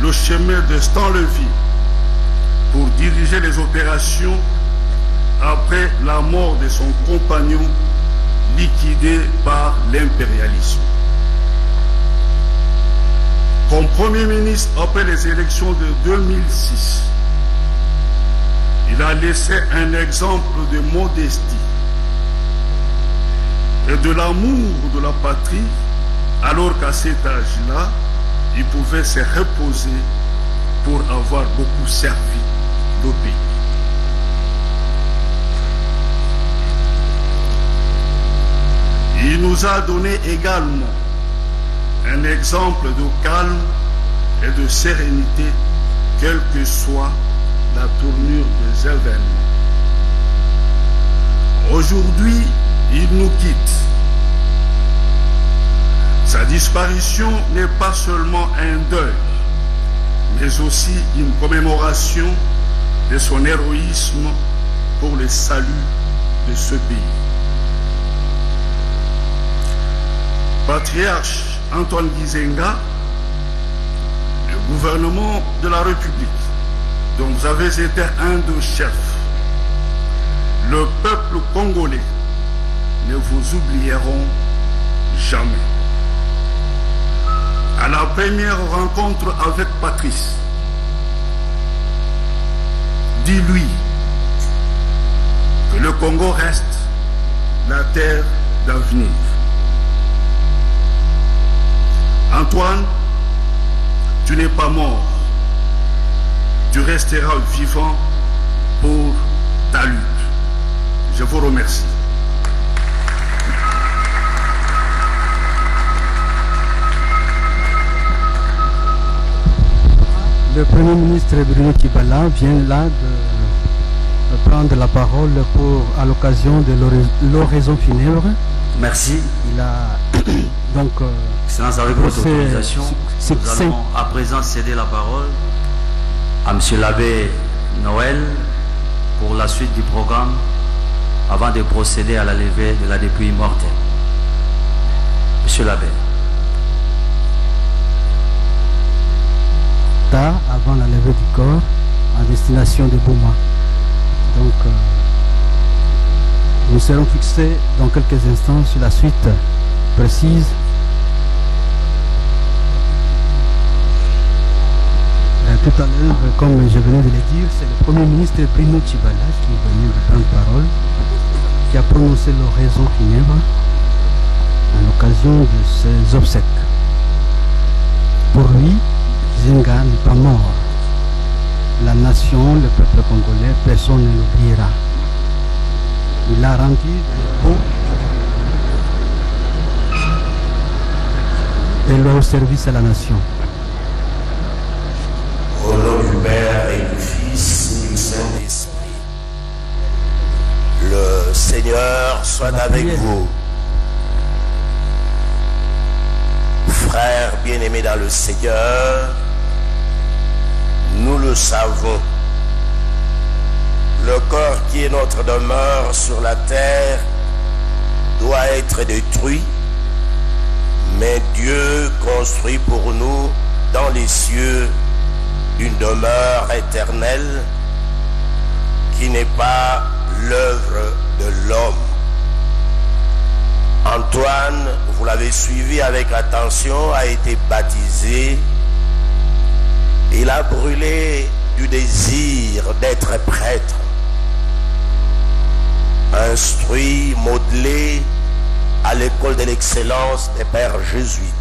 le chemin de Stanleville pour diriger les opérations après la mort de son compagnon liquidé par l'impérialisme. Comme Premier ministre après les élections de 2006, il a laissé un exemple de modestie et de l'amour de la patrie, alors qu'à cet âge-là, il pouvait se reposer pour avoir beaucoup servi le pays. Il nous a donné également un exemple de calme et de sérénité, quelle que soit la tournure des événements. Aujourd'hui, il nous quitte. Sa disparition n'est pas seulement un deuil, mais aussi une commémoration de son héroïsme pour le salut de ce pays. Patriarche Antoine Gizenga, le gouvernement de la République, dont vous avez été un des chefs, le peuple congolais ne vous oublieront jamais. À la première rencontre avec Patrice, dis-lui que le Congo reste la terre d'avenir. Antoine, tu n'es pas mort. Tu resteras vivant pour ta lutte. Je vous remercie. Le Premier ministre Bruno Kibala vient là de prendre la parole à l'occasion de l'oraison funèbre. Merci. Il a donc... Excellence, avec votre autorisation, nous allons à présent céder la parole à M. l'abbé Noël pour la suite du programme avant de procéder à la levée de la dépouille mortelle. M. l'abbé. Avant la levée du corps à destination de Bouma. Donc, nous serons fixés dans quelques instants sur la suite précise. Tout à l'heure, comme je venais de le dire, c'est le Premier ministre Bruno Kibala qui est venu de prendre parole, qui a prononcé l'oraison funèbre à l'occasion de ses obsèques. Pour lui, Gizenga n'est pas mort. La nation, le peuple congolais, personne ne l'oubliera. Il a rendu de beaux et loyaux services à la nation. Au nom du Père et du Fils et du Saint-Esprit, le Seigneur soit avec vous. Frères bien-aimés dans le Seigneur, nous le savons, le corps qui est notre demeure sur la terre doit être détruit, mais Dieu construit pour nous dans les cieux une demeure éternelle qui n'est pas l'œuvre de l'homme. Antoine, vous l'avez suivi avec attention, a été baptisé. Il a brûlé du désir d'être prêtre. Instruit, modelé à l'école de l'excellence des pères jésuites.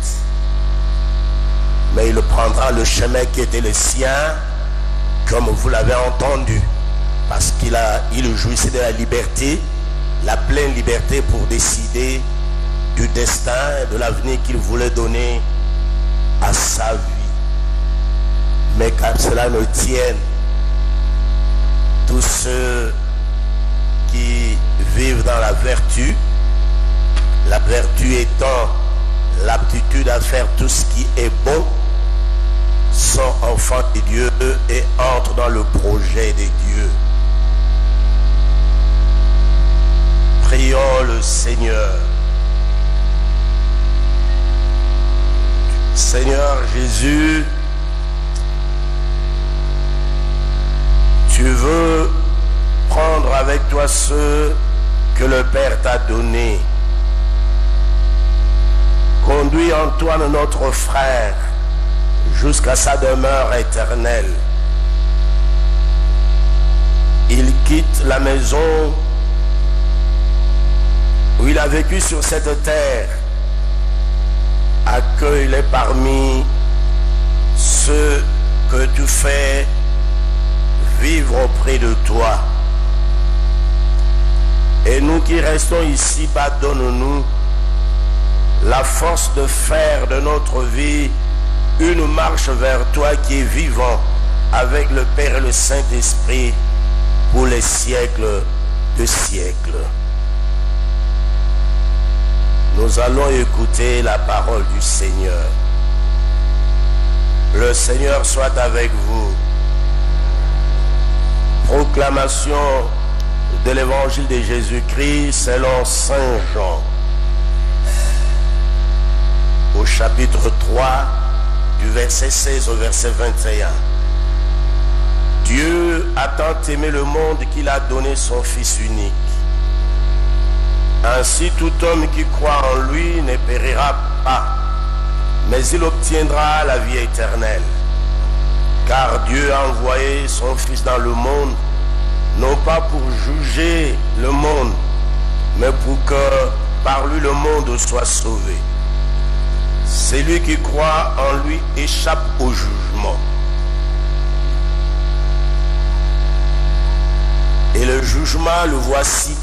Mais il prendra le chemin qui était le sien, comme vous l'avez entendu, parce qu'il jouissait de la liberté, la pleine liberté pour décider du destin et de l'avenir qu'il voulait donner à sa vie. Mais qu'à cela ne tienne, tous ceux qui vivent dans la vertu étant l'aptitude à faire tout ce qui est bon, sont enfants de Dieu et entrent dans le projet de Dieu. Prions le Seigneur. Seigneur Jésus, Tu veux prendre avec toi ceux que le Père t'a donnés. Conduis Antoine, notre frère, jusqu'à sa demeure éternelle. Il quitte la maison où il a vécu sur cette terre. Accueille-les parmi ceux que tu fais vivre auprès de toi. Et nous qui restons ici, donne-nous la force de faire de notre vie une marche vers toi qui est vivant avec le Père et le Saint-Esprit pour les siècles de siècles. Nous allons écouter la parole du Seigneur. Le Seigneur soit avec vous. Proclamation de l'évangile de Jésus-Christ selon Saint Jean. Au chapitre 3, du verset 16 au verset 21. Dieu a tant aimé le monde qu'il a donné son Fils unique. Ainsi tout homme qui croit en lui ne périra pas, mais il obtiendra la vie éternelle. Car Dieu a envoyé son Fils dans le monde, non pas pour juger le monde, mais pour que par lui le monde soit sauvé. Celui qui croit en lui échappe au jugement. Et le jugement, le voici,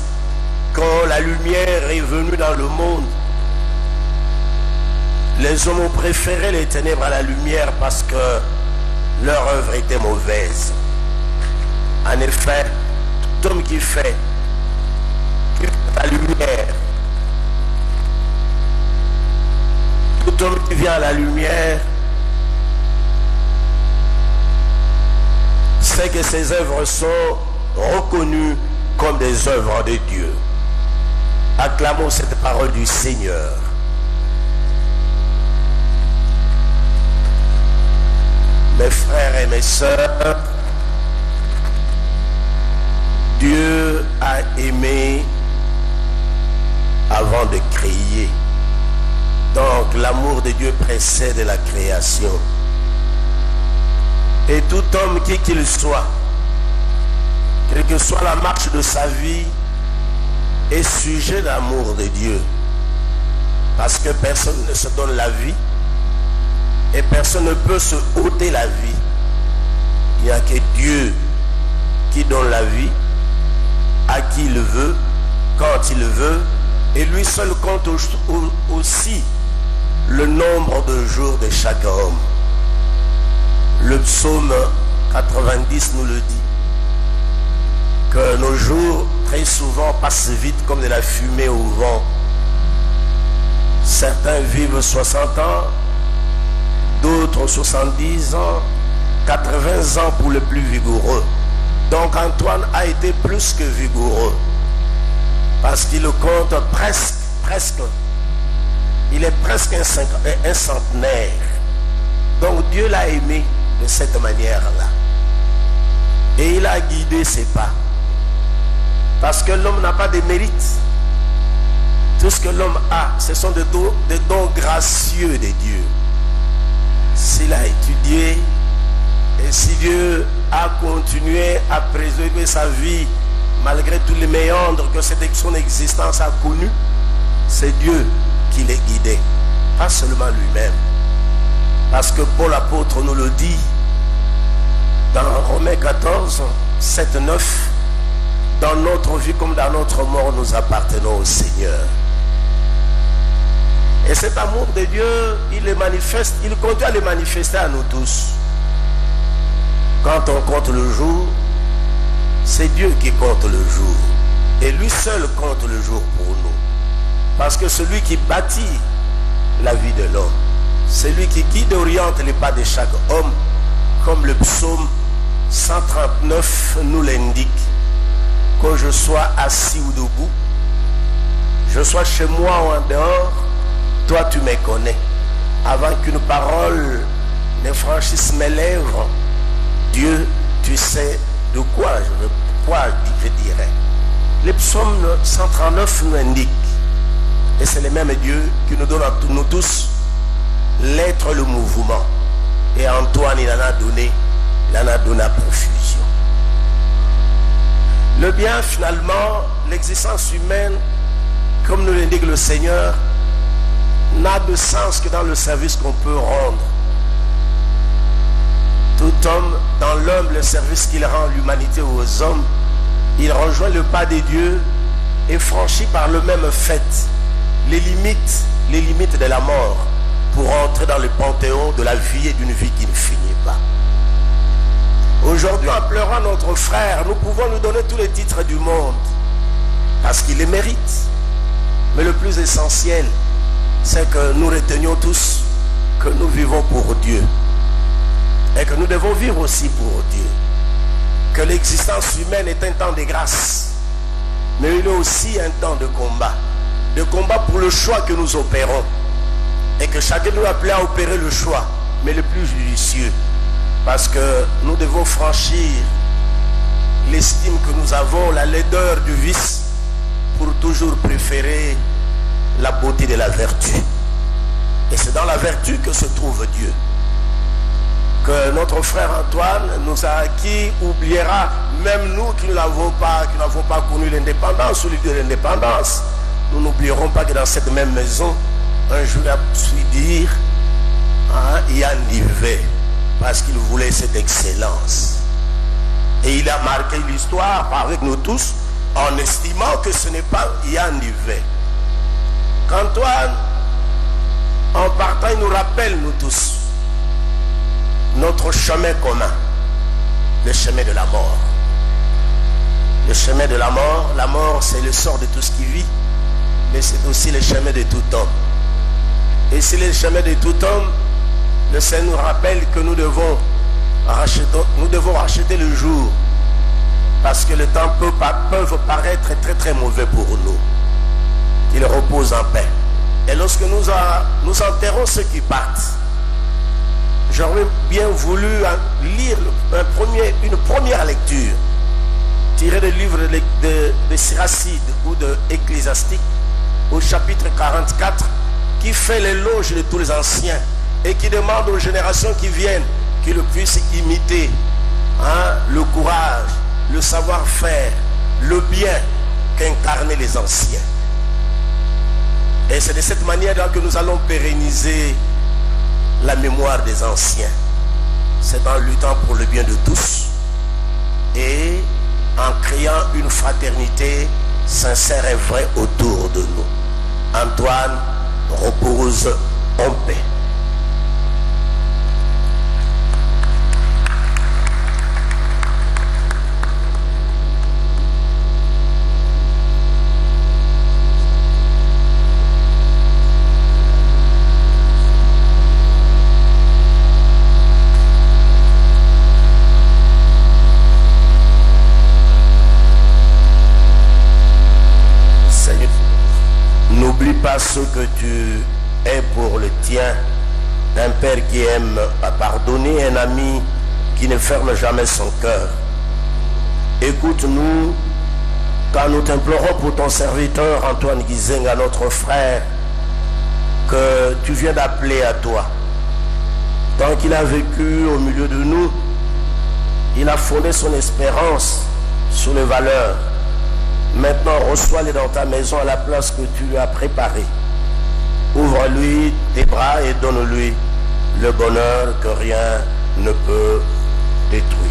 quand la lumière est venue dans le monde. Les hommes ont préféré les ténèbres à la lumière parce que leur œuvre était mauvaise. En effet, tout homme qui fait la lumière, tout homme qui vient à la lumière, sait que ses œuvres sont reconnues comme des œuvres de Dieu. Acclamons cette parole du Seigneur. Mes frères et mes sœurs, Dieu a aimé avant de créer. Donc l'amour de Dieu précède la création. Et tout homme qui qu'il soit, quelle que soit la marche de sa vie, est sujet d'amour de Dieu. Parce que personne ne se donne la vie et personne ne peut se ôter la vie. Il n'y a que Dieu qui donne la vie à qui il veut, quand il veut, et lui seul compte aussi le nombre de jours de chaque homme. Le psaume 90 nous le dit, que nos jours très souvent passent vite comme de la fumée au vent. Certains vivent 60 ans, d'autres 70 ans, 80 ans pour le plus vigoureux. Donc Antoine a été plus que vigoureux, parce qu'il compte presque, il est presque un centenaire. Donc Dieu l'a aimé de cette manière-là. Et il a guidé ses pas. Parce que l'homme n'a pas de mérite. Tout ce que l'homme a, ce sont des dons gracieux de Dieu. S'il a étudié, et si Dieu a continué à préserver sa vie, malgré tous les méandres que son existence a connus, c'est Dieu qui les guidait, pas seulement lui-même. Parce que Paul apôtre nous le dit dans Romains 14, 7, 9, dans notre vie comme dans notre mort, nous appartenons au Seigneur. Et cet amour de Dieu, il le manifeste, il continue à le manifester à nous tous. Quand on compte le jour, c'est Dieu qui compte le jour. Et lui seul compte le jour pour nous. Parce que celui qui bâtit la vie de l'homme, celui qui guide et oriente les pas de chaque homme, comme le psaume 139 nous l'indique, que je sois assis ou debout, je sois chez moi ou en dehors, toi tu me connais. Avant qu'une parole ne franchisse mes lèvres, Dieu, tu sais de quoi je dirais. Les psaumes 139 nous indiquent, et c'est le même Dieu qui nous donne à nous tous l'être, le mouvement. Et Antoine, il en a donné à profusion. Le bien, finalement, l'existence humaine, comme nous l'indique le Seigneur, n'a de sens que dans le service qu'on peut rendre. Tout homme, dans l'humble service qu'il rend à l'humanité ou aux hommes, il rejoint le pas des dieux et franchit par le même fait les limites de la mort pour entrer dans le panthéon de la vie et d'une vie qui ne finit pas. Aujourd'hui, en pleurant notre frère, nous pouvons nous donner tous les titres du monde parce qu'il les mérite. Mais le plus essentiel, c'est que nous retenions tous que nous vivons pour Dieu et que nous devons vivre aussi pour Dieu. Que l'existence humaine est un temps de grâce, mais il est aussi un temps de combat pour le choix que nous opérons, et que chacun nous appelle à opérer le choix, mais le plus judicieux, parce que nous devons franchir l'estime que nous avons, la laideur du vice, pour toujours préférer la beauté de la vertu. Et c'est dans la vertu que se trouve Dieu. Que notre frère Antoine nous a acquis, oubliera, même nous qui n'avons pas connu l'indépendance ou l'idée de l'indépendance, nous n'oublierons pas que dans cette même maison, un jour il a su dire, Yann Livet, parce qu'il voulait cette excellence. Et il a marqué l'histoire avec nous tous, en estimant que ce n'est pas Yann Livet. Qu'Antoine, en partant, il nous rappelle, nous tous, notre chemin commun, le chemin de la mort. Le chemin de la mort c'est le sort de tout ce qui vit, mais c'est aussi le chemin de tout homme. Et c'est le chemin de tout homme, le Seigneur nous rappelle que nous devons racheter le jour, parce que le temps peut paraître très très mauvais pour nous. Qu'il repose en paix. Et lorsque nous enterrons ceux qui partent, j'aurais bien voulu lire une première lecture tirée du livre de Siracide ou de Ecclésiastique au chapitre 44 qui fait l'éloge de tous les anciens et qui demande aux générations qui viennent qu'ils puissent imiter le courage, le savoir-faire, le bien qu'incarnaient les anciens. Et c'est de cette manière-là que nous allons pérenniser la mémoire des anciens. C'est en luttant pour le bien de tous et en créant une fraternité sincère et vraie autour de nous. Antoine repose en paix. Pas ce que tu es pour le tien, un père qui aime à pardonner, un ami qui ne ferme jamais son cœur. Écoute-nous quand nous t'implorons pour ton serviteur Antoine Gizenga, notre frère, que tu viens d'appeler à toi. Tant qu'il a vécu au milieu de nous, il a fondé son espérance sur les valeurs. Maintenant, reçois-les dans ta maison à la place que tu lui as préparée. Ouvre-lui tes bras et donne-lui le bonheur que rien ne peut détruire.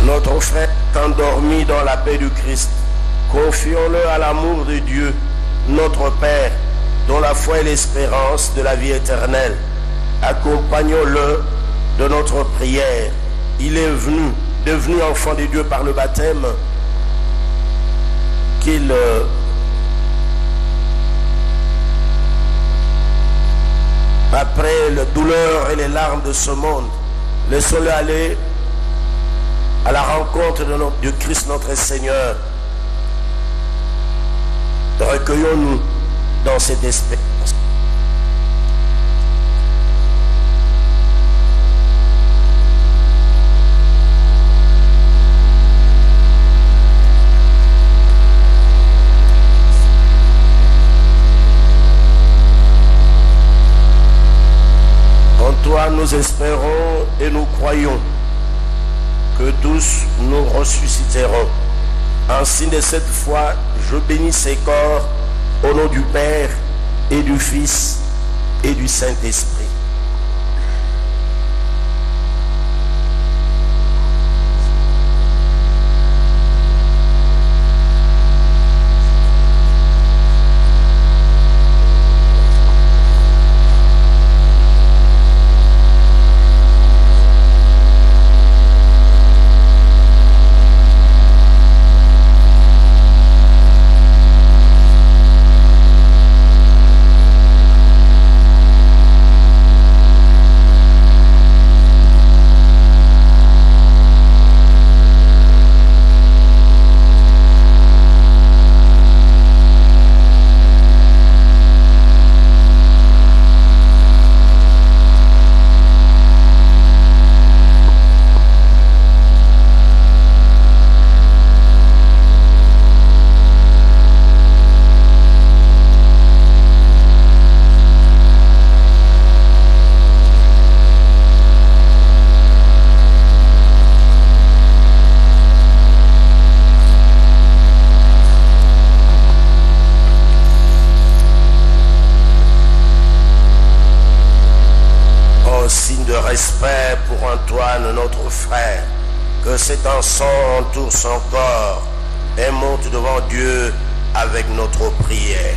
Notre frère est endormi dans la paix du Christ. Confions-le à l'amour de Dieu, notre Père, dont la foi est l'espérance de la vie éternelle. Accompagnons-le de notre prière. Il est devenu enfant de Dieu par le baptême, qu'il après la douleur et les larmes de ce monde, laissons-le aller à la rencontre de Christ notre Seigneur, Recueillons-nous dans cette espérance. En toi nous espérons et nous croyons que tous nous ressusciterons. En signe de cette foi, je bénis ces corps au nom du Père et du Fils et du Saint-Esprit. Respect pour Antoine, notre frère, que cet encens entoure son corps et monte devant Dieu avec notre prière.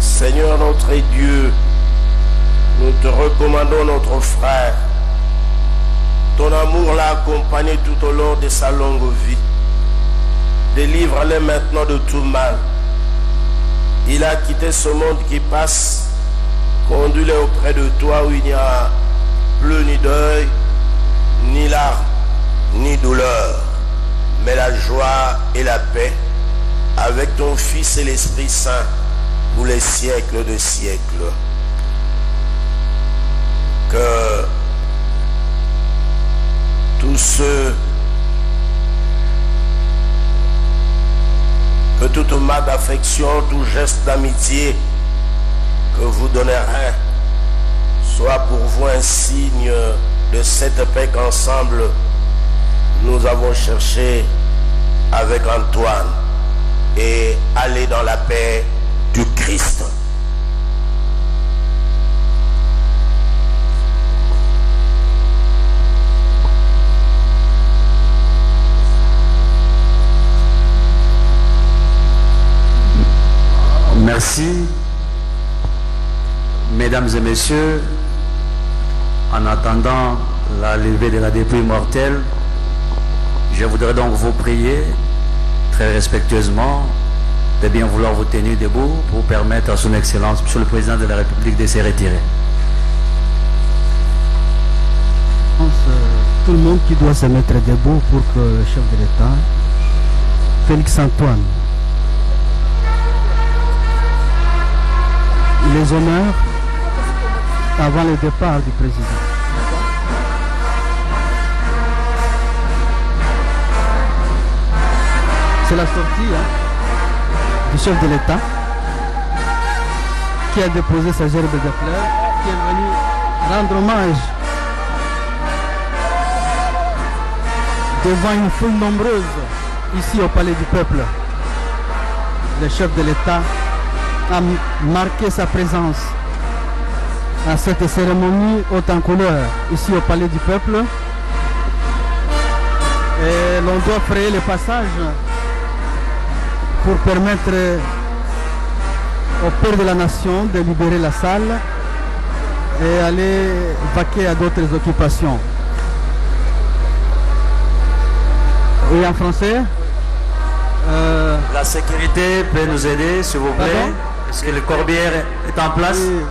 Seigneur notre Dieu, nous te recommandons notre frère. Ton amour l'a accompagné tout au long de sa longue vie. Délivre-le maintenant de tout mal. Il a quitté ce monde qui passe. Conduis-le auprès de toi où il n'y a plus ni deuil, ni larmes, ni douleur, mais la joie et la paix avec ton Fils et l'Esprit Saint pour les siècles de siècles. Que tous ceux, que toute marque d'affection, tout geste d'amitié que vous donnerez soit pour vous un signe de cette paix qu'ensemble nous avons cherché avec Antoine, et aller dans la paix du Christ. Merci, mesdames et messieurs. En attendant la levée de la dépouille mortelle, je voudrais donc vous prier très respectueusement de bien vouloir vous tenir debout pour permettre à son Excellence, Monsieur le Président de la République, de se retirer. Tout le monde qui doit se mettre debout pour que le chef de l'État, Félix Antoine, les honneurs avant le départ du président. C'est la sortie du chef de l'État qui a déposé sa gerbe de fleurs, qui est venu rendre hommage devant une foule nombreuse ici au Palais du Peuple. Le chef de l'État a marqué sa présence à cette cérémonie haute en couleur ici au Palais du Peuple. Et l'on doit frayer le passage pour permettre au père de la nation de libérer la salle et aller vaquer à d'autres occupations. Oui, en français. La sécurité peut nous aider, s'il vous plaît. Est-ce que le corbière est en place? Oui.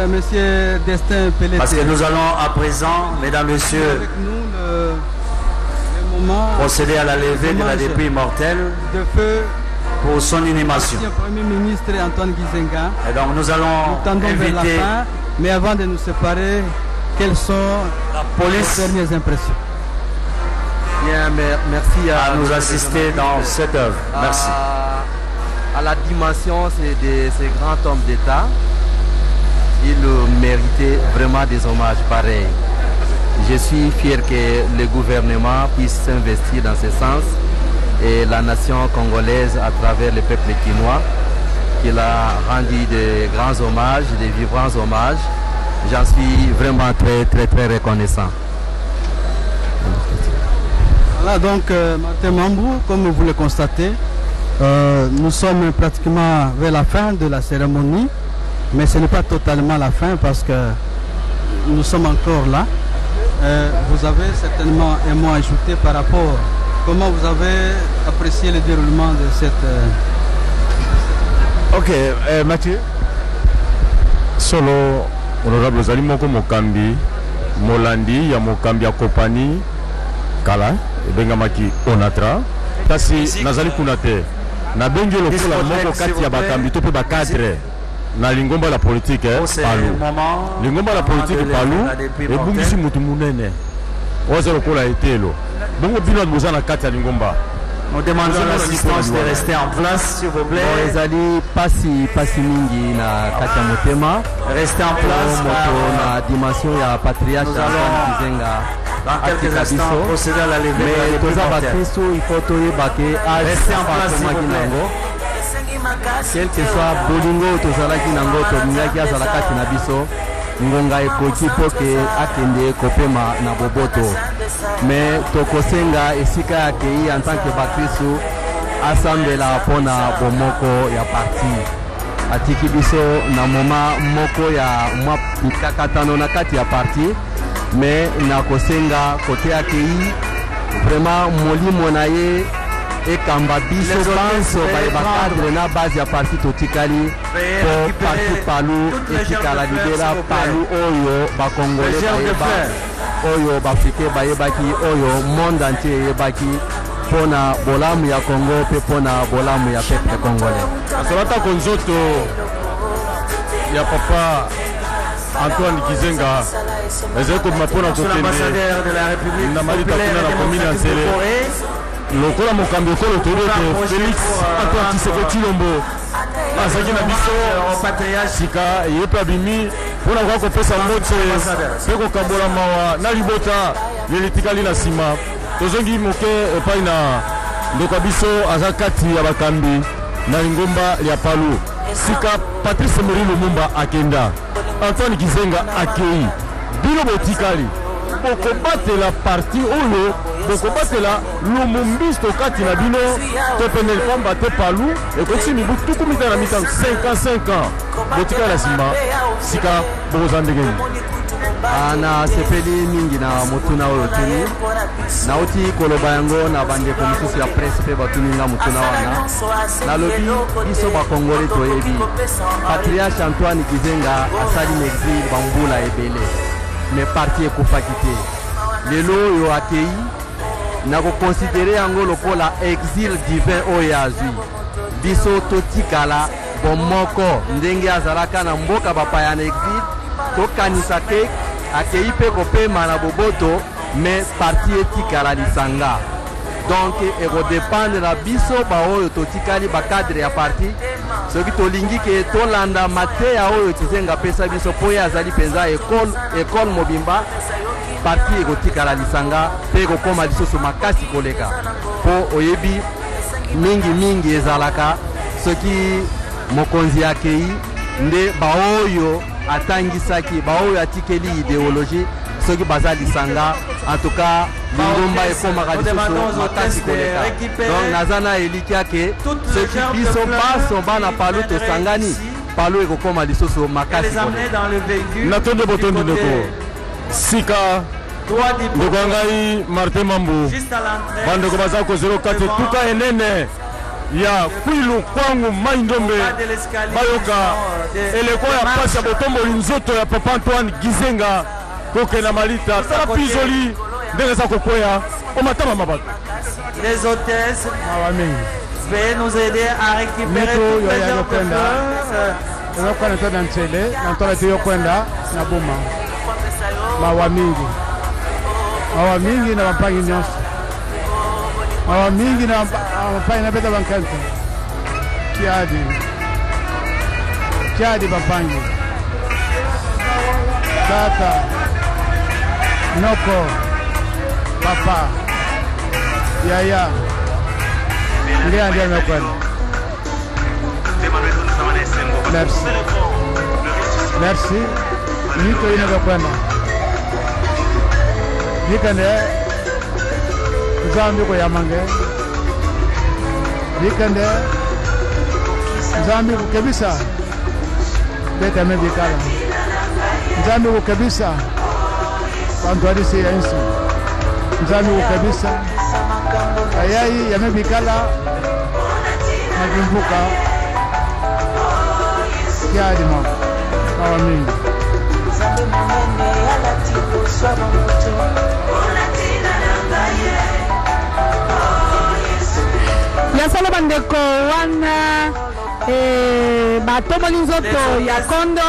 Monsieur Destin Pelleté. Parce que nous allons à présent, mesdames, messieurs, avec nous le moment procéder à la levée de la dépouille mortelle de feu pour son inhumation. Le Premier ministre Antoine Gizenga. Et donc nous allons inviter mais avant de nous séparer, quelles sont la police, les dernières impressions? Bien, merci à nous assister dans cette œuvre. Merci. À la dimension de ces grands hommes d'État, ils méritaient vraiment des hommages pareils. Je suis fier que le gouvernement puisse s'investir dans ce sens et la nation congolaise à travers le peuple quinois qu'il a rendu de grands hommages, de vibrants hommages. J'en suis vraiment très reconnaissant. Voilà donc Martin Mambou, comme vous le constatez, nous sommes pratiquement vers la fin de la cérémonie, mais ce n'est pas totalement la fin parce que nous sommes encore là. Vous avez certainement un mot à ajouter par rapport à comment vous avez apprécié le déroulement de cette... Ok, Mathieu. Solo, honorable Zali Moko Mokambi, Molandi, ya Mokambi ya Kopani, Kala, Bengamaki Onatra, Kasi Nazali Kunate, na bengi lokola moko kati ya bakambi to pe bakadre. Na lingomba la politique palu. Lingomba la politique palu et bungisi mutu munene. Oza lokola etelo. Bongo bino boza na kati ya lingomba. Nous demandons l'assistance de rester en place, s'il vous plaît. Ezali pasi mingi na kati ya motema. Restez en place. Na dimension ya patriarche Antoine Gizenga. Dans quelques instants, procéder à la levée de la dépouille mortelle. Il faut rester en place, s'il vous plaît. Quel que soit bolingo tozalaki nango tobingaki azala kati na biso ngonga ekoki po ke akende kopema na boboto mais tokosenga esika akei en tant que bakristu asambela mpona bomoko ya parti atiki biso na moma moko ya mwa mikakatano na kati ya parti mais nakosenga kote akei vraiment molimo na ye ekamba biso banso bakadre na base ya parti totikali po parti palu etikala libera palu oyo bakongole bayeba oyo baafrike bayebaki oyo monde entier eyebaki mpona bolamu ya Congo mpe mpona bolamu ya peuple congolais. Asalata konzoto ya papa Antoine Gizenga ezali kobima mpona kokende na malita kuna na komine ya Nzele lokola mokambi okolo toyote Félix Antoine Tshisekedi Tshilombo azalaki na biso sika ye mpe abimi mpona koka kopesa mbote mpe kokambola mawa na libota lelitikali na nsima tozongi moke epai na ndeko biso aza kati ya bakambi na lingomba ya palu sika Patrice Emery Lumumba akenda Antoine Gizenga akei bino botikali bokobatela parti oyo bokobatela lumumbisto kati na bino topene pamba te palu ekoki mibu tuku mitano na mitano 55 ans botikali na nsima sika bokoza ndenge nini. Na sepeli mingi na mutuna oyo tuni nauti koloba yango na bandeko mosusu ya presse mpe batuninga mutuna wana nalobi biso bakongole toyebi patriarche Antoine Gizenga asali na exil bambula ebele me parti ekufaki te lelo oyo akei nakokonsidere yango lokola exil divin oyo azwi biso totikala bomoko ndenge azalaka na mboka bapaya na exil tokanisa ke akei pe kopema na boboto mais parti etikala lisanga. Donc ekodépendre na biso baoyo totikali bakadre ya parti soki tolingi ke tolanda mateya oyo Kizenga pesa biso po ye azali mpenza ekole mobimba parti ekotikala lisanga mpe ekokoma lisusu makasi koleka po oyebi mingi ezalaka soki mokonzi akei nde baoyo atangisaki baoyo atikeli idéologie soki baza lisanga en tout cas lingomba ekomaka lisusu makasi koleka. Donc naza na eliki ake soki biso baso bana palu tosangani palu ekokoma lisusu makasi koleka. Natondo botondi ndeko sika ndeko ngai Martin Mambu bandeko baza ko 04 tuka enene ya kwilu kwangu mai ndombe bayoka eleko ya pasi ya botomboli nzoto ya Papa Antoine Gizenga koke na malita sala pizoli ndenge za kokoya omatama mabato. Les hôtesses veuillez nous aider à récupérer toutes les heures de feu. Yokwenda toda ntele nantola te yokwenda na boma mawa mingi na bampangi nyonso mawa mingi na bampangi na beta bankante kiadi bampangi tata noko papa yaya ndia mekwenda. Merci. Niko ina mekwenda. Nikande Zambi ko yamange. Nikande Zambi ko kebisa. Beta mebikala. Zambi ko kebisa. Bantu adisi ya insi. Zambi ko kebisa. Ayai yamebikala. Magimbuka. Kiadi mama. Mawa mingi. Yasalo bandeko wana batomoli nzoto ya kondo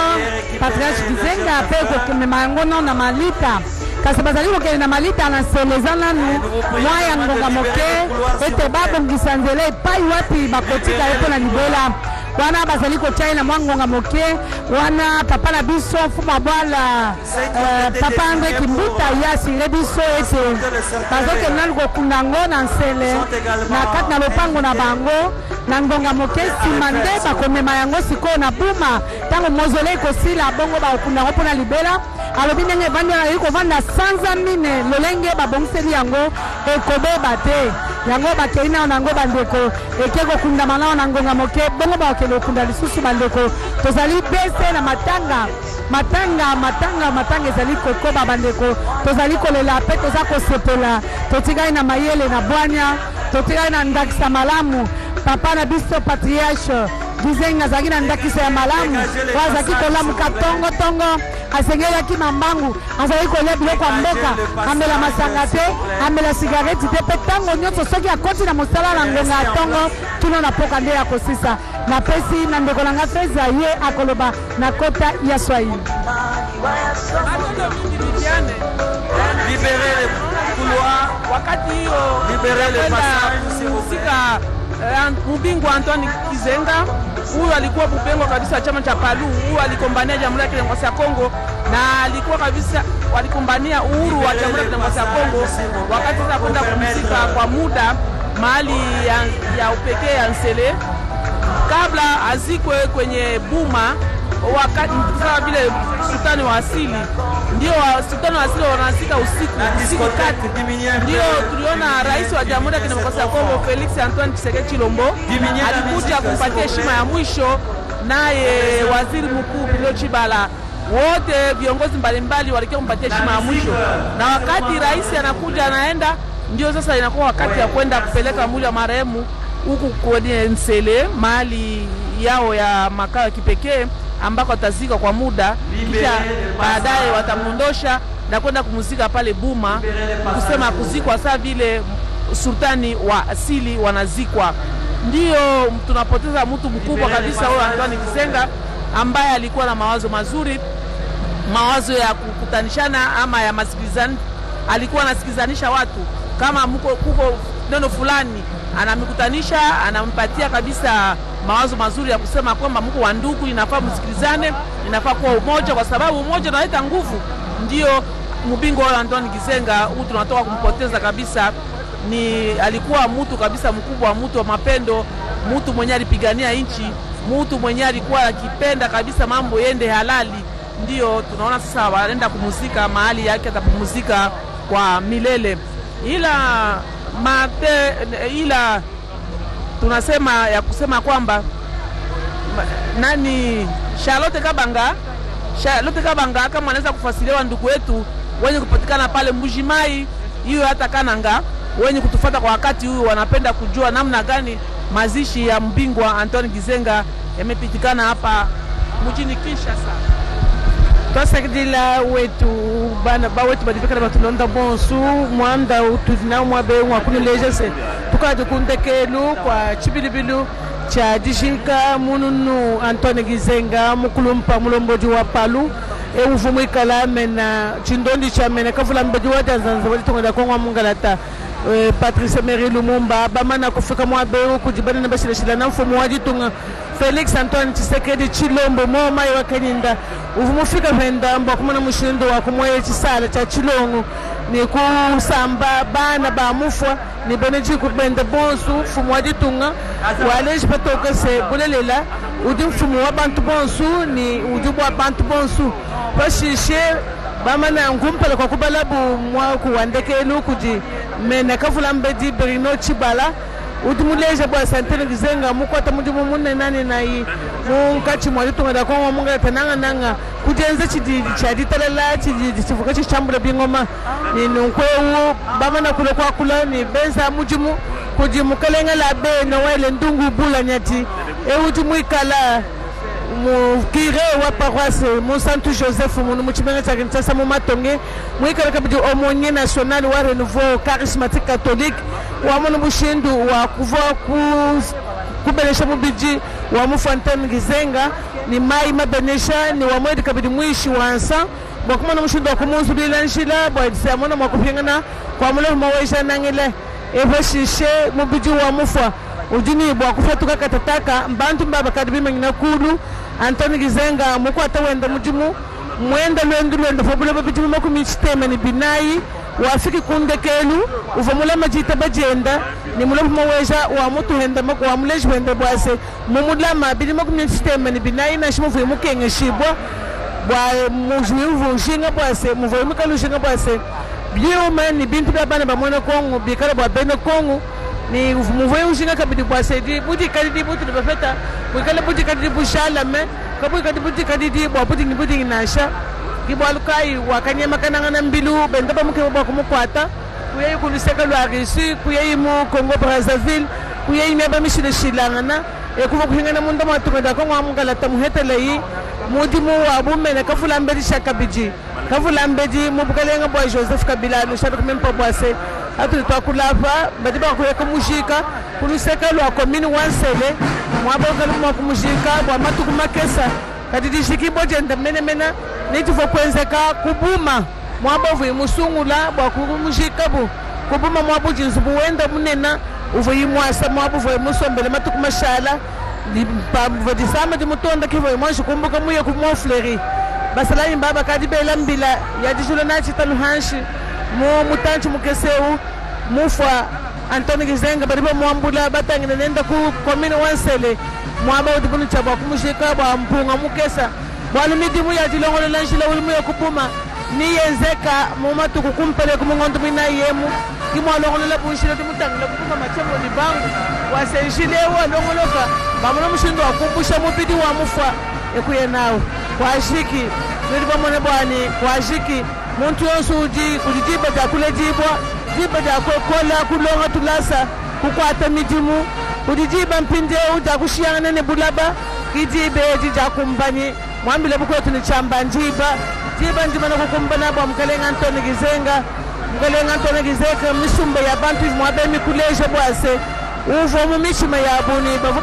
Patriarche Gizenga pe kokemema yango na malita kasi bazali kokende na malita na seleza nanu mwa ya ngonga moke ete babongisa nzela epai wapi bakotika ye mpo na libela wana bazali kotia na mwa ngonga moke wana papa na biso mfuma bwala papa Andre Kimbuta yasire biso ete bazokende nanu kokunda ngo na nsele na kati na lopango na bango na ngonga moke nsima nde bakomema yango sikoyo na buma ntango mozole ekosila bongo bakokunda ngo mpo na libela alobi ndenge evandi ali kovanda sanza mine lolenge babongiseli yango ekobeba te yango bakei nao nango bandeko eke kokundama nao na ngonga moke bongo bakokende kokunda lisusu bandeko tozali bese na matanga ezali kokoba bandeko tozali kolela pe toza kosepela totikali na mayele na bwanya totikali na ndakisa malamu papa na biso Patriarche Gizenga azalaki na ndakisa ya malamu azalaki kolamuka tongo asengelaki mambangu azalaki kolia biloko ya mboka amela masanga te amela sigareti te mpe ntango nyonso soki akoti na mosala na ngonga ya tongo kino na poka nde akosisa napesi na ndeko na nga Feza ye akoloba na kota ya Swahili. Libérer les couloirs, wakati hiyo libérer les passages. Mbingwa Antoine Gizenga huyu alikuwa kupengwa kabisa chama cha Palu, huyu alikombania Jamhuri ya Kidemokrasia ya Kongo na alikuwa kabisa walikombania uhuru wa Jamhuri ya Kidemokrasia ya Kongo wakati za kwenda kumzika kwa muda mahali ya upekee ya Nsele kabla azikwe kwenye Buma wakati sawa vile sultani wa asili ndio sultani wa asili wanazika usiku kati ndio tuliona rais wa Jamhuri ya Kidemokrasia ya Kongo Felix Antoine Tshisekedi Tshilombo alikuja kumpatia heshima ya mwisho naye waziri mkuu Bilo Chibala wote viongozi mbalimbali walikuwa kumpatia heshima ya mwisho na wakati rais anakuja anaenda ndio sasa inakuwa wakati ya kwenda kupeleka mwili wa marehemu huku kwenye Nsele mahali yao ya makao ya kipekee ambako atazika kwa muda kisha baadaye watamondosha na kwenda kumuzika pale Buma kusema kuzikwa saa vile sultani wa asili wanazikwa. Ndio tunapoteza mtu mkubwa kabisa huyo Antoine Gizenga ambaye alikuwa na mawazo mazuri mawazo ya kukutanishana ama ya masikilizano. Alikuwa anasikizanisha watu, kama kuko neno fulani anamkutanisha, anampatia kabisa mawazo mazuri ya kusema kwamba mko wa ndugu, inafaa msikilizane, inafaa kuwa umoja, kwa sababu umoja unaleta nguvu. Ndio mbingwa wa Antoine Gizenga huyu tunatoka kumpoteza kabisa. Alikuwa mtu kabisa mkubwa, mtu wa mapendo, mtu mwenye alipigania nchi, mtu mwenye alikuwa akipenda kabisa mambo yende halali. Ndio tunaona sasa wanaenda kumuzika mahali yake, atapumzika kwa milele. Ila tunasema ya kusema kwamba Charlotte Kabanga kama anaweza kufasiliwa ndugu wetu wenye kupatikana pale Mbujimai hiyo hata Kananga, wenye kutufuata kwa wakati huu wanapenda kujua namna gani mazishi ya mbingwa Antoine Gizenga yamepitikana hapa mjini Kinshasa. Twasakidila wetu bana ba wetu badifika batulonda bonsu mwanda utudina mwabe mwakunuleje se tukaje kundekelu kwa chibilibilu cha dijinka mununu Antoine Gizenga mukulumpa mulomboji wa Palu uvumu ikala mena chindondi cha mena kavula mboji wa Tanzania walitonda kwa mungalata Patrice Emery Lumumba bamana kufika mwabe kujibana na bashirashila na mfumu wajitunga Felix Antoine Tshisekedi Chilombo moma wa Kanyinda uvumufika venda mba kumana mushindo wa kumwaye chisala cha Chilongo ni kusamba bana ba mufwa ni boneji kubenda bonsu fumu wajitunga waleji patoka se bulelela udi mfumu wa bantu bonsu ni ujubu wa bantu bonsu bashishe bamana ngumpela kwa kubalabu mwa kuwandekelu kuji mena kavula mbedi Berino Chibala utimuleje bwa Antoine Gizenga mukwata mudimu munne nani nayi munkachi mwalitunga da kwa munga tananga nanga kujenza chididi cha ditalala chididi chivuka chambula bingoma ni nkwewu bamana kule kwa kula ni benza mujimu kujimu kalenga la be Noel ndungu bula nyati utimu ikala mukire wa paroisse Monsanto Joseph munu muchimenga cha Kinshasa mumatonge muikala kabidi omonye national wa renouveau charismatique catholique wa munu mushindu wa kuva kubelesha mubiji wa Antoine Gizenga ni mai mabenesha ni wa mwedi kabidi mwishi wansa bokuma no mushindu wa kumuzu bilanshila bwa disamona mwakupingana kwa mulo mwaweja nangile ebashishe mubiji wa mufwa ujini bwa kufatuka katataka mbantu mbaba kadibima ngina kulu Antoine Gizenga mukwata wenda mujimu mwenda lwendo fobule babijimu makumichiteme ni binayi wafiki kundekelu uvamula majita bajenda ni mulofu maweja wa mutu henda wa muleji wenda bwase mumulama bidi makumichiteme ni binayi na shimu vuimu kenge shibwa bwa mujimu vunjinga bwase muvuimu kalushinga bwase biuma ni bintu babana bamwena kongu bikala bwa bene kongu ni muvoye ushinga kabidi bwase di budi kadidi buti bafeta bukala budi kadidi bushala me kabu kadidi budi kadidi bwa budi ni budi nasha kibwalukai wakanyema kananga mbilu benda bamuke bwa kumukwata kuyeyi kuliseka lwa risi kuyeyi mu Congo Brazzaville kuyeyi meba mishile shilangana kuva kuhingana munda matukada ko ngwamugala tamuheteleyi mudimu wa bumene kafula mbedi shakabiji kafula mbedi mubukalenga bwa Joseph Kabila no shabe kumempa bwase atu twakulava badiba kuyeka mushika kuliseka lwa commune wansele mwaboka lumwa kumushika bwa matuku makesa kadidi shikibo jenda mena nituvo kwenzeka kubuma mwabovu imusungula bwa kumushika bu kubuma mwabuji nzubu wenda munena uvo yimwasa mwabovu imusombele matuku mashala disama di mutonda kivo imwanshi kumbuka muye kumofleri basalayi mbaba kadibela mbila ya dijula nachi taluhanshi mutanchi mukeseu mufwa Antoine Gizenga bariba mwambula batangina nenda ku commune wansele mwaba udibunu chabwa kumushika bwa mpunga mukesa bwalumidi muya dilongolo lanshila ulimu ya kupuma ni yenzeka mumatu kukumpele kumungondu mina yemu kimwalongolo la bunshila dimutangila kupuma machembo ni bangu wasenshile wa longoloka bamuno mushindo wakumbusha mubidi wa mufwa ekuye nawo kwa shiki niliba mwana bwani kwa shiki muntu yonse kujijiba jakule jibwa jiba jakokola kulonga tulasa kukwata midimu kujijiba mpinde ujakushiyana ne bulaba kijibe jijakumbani mwambile bukwetu ni chamba njiba njiba na kukumbana bwa mkalenga Antoine Gizenga misumba ya bantu mwabe mikuleje bwase uvo mumishima ya buni bavu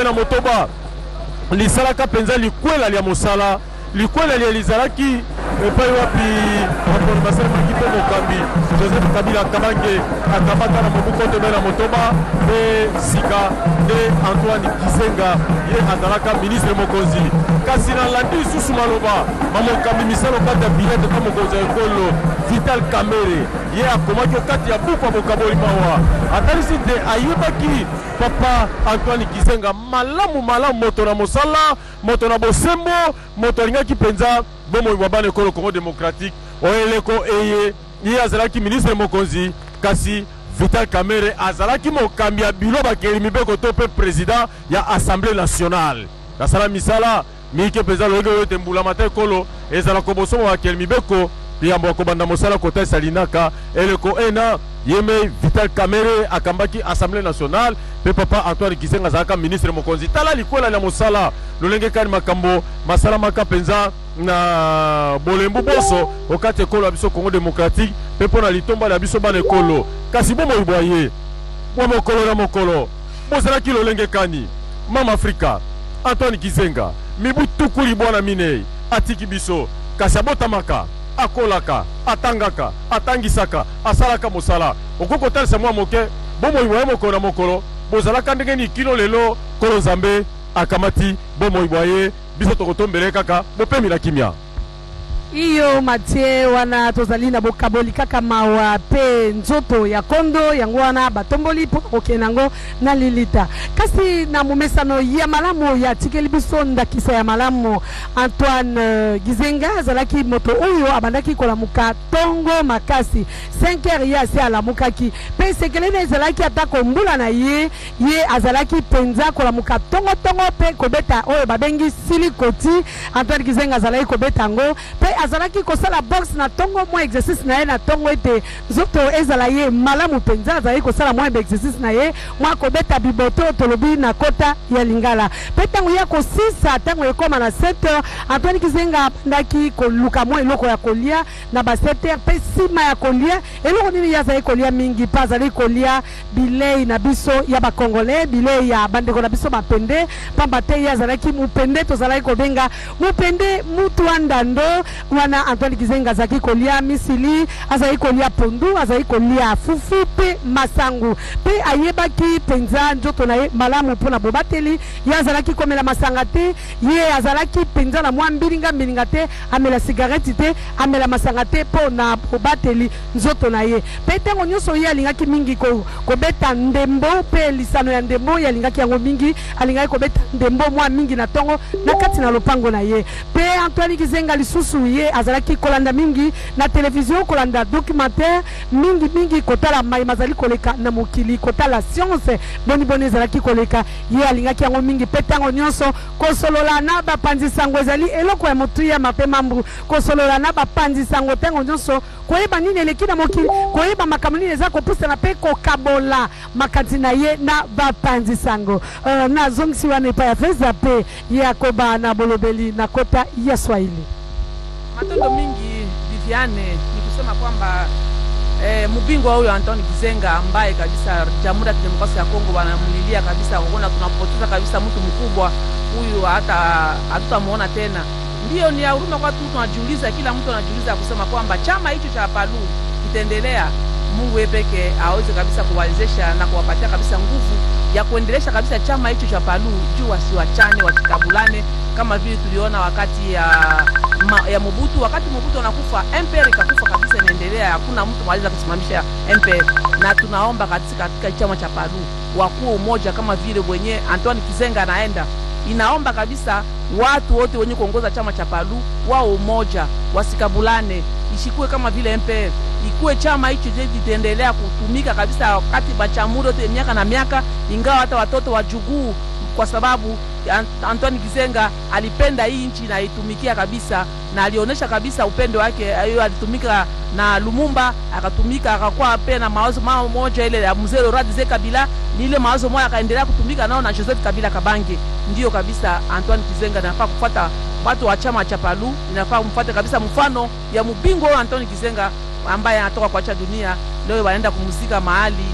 na motoba lisalaka penza likwela lia mosala likwela lia lizalaki epai wapi raporo basalemaki mpe mokambi Joseph Kabila Kabange akabaka na mobuko tobe na motoba mpe sika nde Antoine Gizenga ye azalaka ministre mokonzi kasi na landi lisusu maloba mamokambi misalo kati ya bilete ka mokonzi ya ekolo Vital Kamerhe ye akomaki okati ya buku ya bokaboli mawa atalisi te ayebaki papa Antoine Gizenga malamu moto na mosala moto na bosembo moto alingaki penza bomoi bwa bana ekolo Congo démocratique oyeleko eye ye azalaki ministre mokonzi kasi Vital Kamerhe azalaki mokambi ya bilo bakeli mibeko to pe président ya assemblée nationale kasala misala mike penza loge oyo tembula mata ekolo ezala kobosomo bakeli mibeko yambo akobanda mosala kota salinaka eleko ena yeme Vital Kamerhe akambaki assemblée nationale pe papa Antoine Gizenga azalaka ministre mokonzi tala likwela na mosala lolenge kani makambo masala maka penza na bolembu boso okati ekolo ya biso Congo démocratique pe pona litomba la biso bana ekolo kasi bomo iboye bwa mokolo na mokolo bozalaki lolenge kani mama Afrika Antoine Gizenga mibu tukuli bwana minei atiki biso kasi abotamaka akolaka atangaka atangisaka asalaka mosala okoko talisa mwa moke bomo iboye mokolo na mokolo bozalaka ndenge ni kilo lelo kolo nzambe akamati bomo iboye biso tokotombele kaka bopemi na kimia iyo matie wana tozali na bokaboli kaka mawa pe nzoto ya kondo yango wana batomboli po okenango na lilita kasi na momesano ya malamu ya tikeli biso ndakisa ya malamu Antoine Gizenga azalaki moto oyo abandaki kolamuka tongo makasi 5h ya se alamukaki pe sekelene azalaki atako mbula na ye azalaki penza kolamuka tongo pe kobeta oyo babengi silikoti Antoine Gizenga azalaki kobeta ngo pe azalaki kosala box na tongo mwa exercice na ye na tongo ete zoto ezala ye malamu penza azalaki kosala mwa exercice na ye mwa kobeta biboto tolobi na kota ya Lingala pe tango ya kosisa tango ekoma na 7h Antoine Gizenga abandaki koluka mwa eloko ya kolia na ba 7h pe sima ya kolia eloko nini yazali kolia mingi pa azali kolia bilei na biso ya ba Congolais bilei ya bandeko na biso bapende pamba te yazalaki mupende tozalaki kobenga mupende mutu andando wana Antoine Gizenga azaki kolia misili azaki kolia pondu azaki kolia fufu pe masangu pe ayebaki penza njoto na ye malamu pona bobateli yazalaki komela masanga te ye azalaki penza na mwa mbilinga te amela cigarette te amela masanga te pona bobateli njoto na ye pe tango nyonso ye alingaki mingi kobeta ndembo pe lisano ya ndembo ye alingaki yango mingi alingaki kobeta ndembo mwa mingi na tongo na kati na lopango na ye pe Antoine Gizenga lisusu ye azalaki kolanda mingi na television kolanda documentaire mingi kotala mai mazali koleka na mokili kotala science boni ezalaki koleka ye alingaki yango mingi pe tango nyonso kosolola na bapanzi sango ezali eloko ya motu ya mape mambu kosolola na bapanzi sango tango nyonso koyeba nini eleki na mokili koyeba makambo nini eza kopusa na pe kokabola makati na ye na bapanzi sango na zongisi wana epa ya feza pe yakoba na bolobeli na kota ya Swahili matondo mingi Viviane ni kusema kwamba mbingwa huyo Antoine Gizenga ambaye kabisa Jamhuri ya Kidemokrasia ya Kongo wanamlilia kabisa kuona tunapoteza kabisa mtu mkubwa huyu hata hatutamuona tena. Ndio ni huruma kwa mtu anajiuliza, kila mtu anajiuliza kusema kwamba chama hicho cha Palu kitaendelea. Mungu pekee aweze kabisa kuwawezesha na kuwapatia kabisa nguvu ya kuendelesha kabisa chama hicho cha Palu juu wasiwachane wasikabulane kama vile tuliona wakati ya Mobutu. Wakati Mobutu anakufa, MPR ikakufa kabisa, inaendelea, hakuna mtu mwaliza kusimamisha MPR. Na tunaomba katika chama cha Palu wakuwe umoja kama vile wenye Antoine Gizenga anaenda. Inaomba kabisa watu wote wenye kuongoza chama cha Palu wao umoja, wasikabulane, ishikue kama vile MPR. Ikuwe chama hicho kitaendelea kutumika kabisa wakati bachamuri yote miaka na miaka, ingawa hata watoto wajuguu, kwa sababu Antoine Gizenga alipenda hii nchi na itumikia kabisa, na alionyesha kabisa upendo wake. Yeye alitumika na Lumumba, akatumika akakuwa pia na mawazo moja ile ya mzee Laurent Kabila, ni ile mawazo moja akaendelea kutumika nao na Joseph Kabila Kabange. Ndio kabisa Antoine Gizenga anafaa kufuata watu wa chama cha Palu, inafaa kumfuata kabisa mfano ya mbingwa Antoine Gizenga ambaye anatoka kuacha dunia leo, waenda kumuzika mahali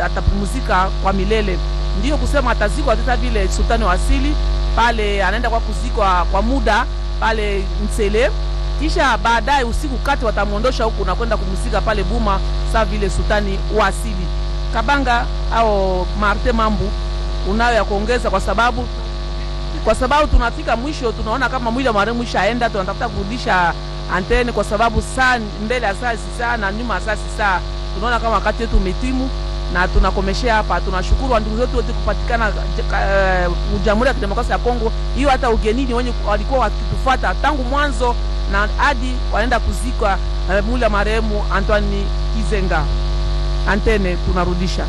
atapumzika kwa milele. Ndio kusema atazikwa hata vile sultani wa asili pale, anaenda kwa kuzikwa kwa muda pale Nsele, kisha baadaye usiku kati watamuondosha huku na kwenda kumuzika pale Buma sawa vile sultani wa asili. Kabanga au Marte Mambu unayo ya kuongeza? Kwa sababu tunafika mwisho, tunaona kama mwili wa marehemu ishaenda, tunatafuta kurudisha antene kwa sababu saa mbele ya saa na nyuma ya saa tunaona kama wakati wetu umetimu, na tunakomeshea hapa. Tunashukuru ndugu zetu wote kupatikana Jamhuri ya Kidemokrasia ya Kongo, hiyo hata ugenini wenye walikuwa wakitufuata tangu mwanzo na hadi wanaenda kuzikwa mwili wa marehemu Antoine Gizenga. Antene tunarudisha.